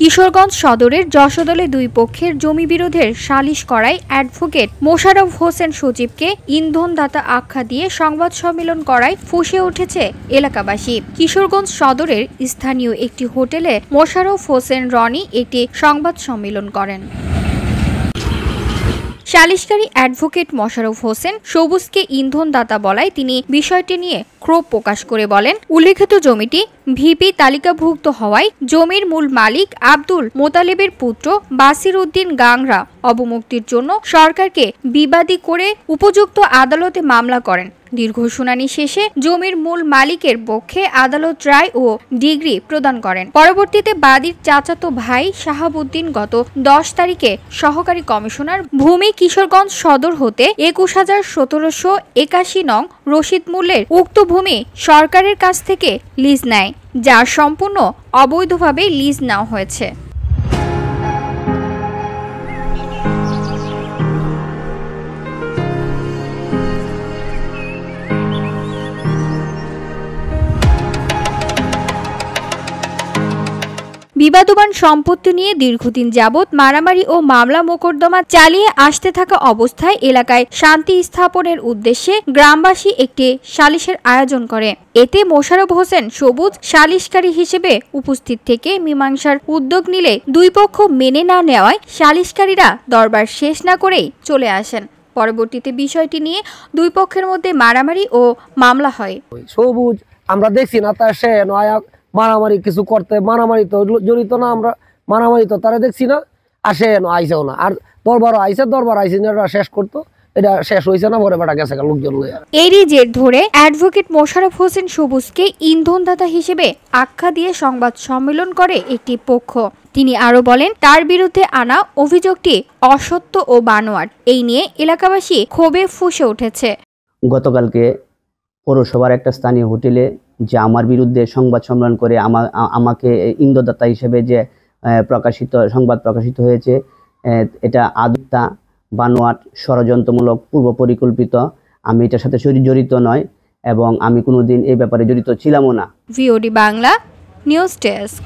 কিশোরগঞ্জ সদরের যশোদলে দুই পক্ষের জমি বিরোধের সালিশ করায় অ্যাডভোকেট মোশাররফ হোসেন সজীবকে ইন্ধনদাতা আখ্যা দিয়ে সংবাদ সম্মেলন করায় ফুঁসে উঠেছে এলাকাবাসী। কিশোরগঞ্জ সদরের স্থানীয় একটি হোটেলে মোশাররফ হোসেন রনি একটি সংবাদ সম্মেলন করেন। সালিশকারী অ্যাডভোকেট মোশাররফ হোসেন সবুজকে ইন্ধনদাতা বলায় তিনি বিষয়টি নিয়ে ক্ষোভ প্রকাশ করে বলেন, উল্লেখিত জমিটি ভিপি তালিকাভুক্ত হওয়ায় জমির মূল মালিক আব্দুল মোতালেবের পুত্র বাসির উদ্দিন গাংরা অবমুক্তির জন্য সরকারকে বিবাদী করে উপযুক্ত আদালতে মামলা করেন। দীর্ঘ শুনানি শেষে জমির মূল মালিকের পক্ষে আদালত রায় ও ডিগ্রি প্রদান করেন। পরবর্তীতে বাদীর চাচাতো ভাই শাহাবুদ্দিন গত 10 তারিখে সহকারী কমিশনার ভূমি কিশোরগঞ্জ সদর হতে ২১,১৭৮১ নং রসিদ মূল্যের উক্ত ভূমি সরকারের কাছ থেকে লিজ নেয়, যা সম্পূর্ণ অবৈধভাবে লিজ নেওয়া হয়েছে। বিবাদবান সম্পত্তি নিয়ে দীর্ঘদিন যাবৎ মারামারি ও মামলা মোকদ্দমা চালিয়ে আসতে থাকা অবস্থায় এলাকায় শান্তি স্থাপনের উদ্দেশ্যে গ্রামবাসী একটি সালিশের আয়োজন করে। এতে মোশাররফ হোসেন সবুজ সালিশকারী হিসেবে উপস্থিত থেকে মীমাংসার উদ্যোগ নিলে দুই পক্ষ মেনে না নেওয়ায় সালিশকারীরা দরবার শেষ না করেই চলে আসেন। পরবর্তীতে বিষয়টি নিয়ে দুই পক্ষের মধ্যে মারামারি ও মামলা হয়। সবুজ আমরা দেখছি না তার সে মারামারি কিছু করতে, মারামারি তো জড়িত না, আমরা মারামারি তো তারা দেখছি না, আসে আইসেও না। আর দরবার আইসে শেষ করতো, এটা শেষ হয়েছে না, পরে বেটা গেছে লোকজন। এরই জের ধরে অ্যাডভোকেট মোশাররফ হোসেন সবুজকে ইন্ধনদাতা হিসেবে আখ্যা দিয়ে সংবাদ সম্মেলন করে একটি পক্ষ। তিনি আরো বলেন, তার বিরুদ্ধে আনা অভিযোগটি অসত্য ও বানোয়াট। এই নিয়ে এলাকাবাসী ক্ষোভে ফুঁসে উঠেছে। গতকালকে পৌরসভার একটা স্থানীয় হোটেলে যে আমার বিরুদ্ধে সংবাদ সম্মেলন করে আমাকে ইন্ধনদাতা হিসেবে যে সংবাদ প্রকাশিত হয়েছে, এটা আদুত্তা বানোয়াট ষড়যন্ত্রমূলক পূর্ব পরিকল্পিত। আমি এটার সাথে জড়িত নয় এবং আমি কোনোদিন এই ব্যাপারে জড়িত ছিলামও না। VOD Bangla news desk.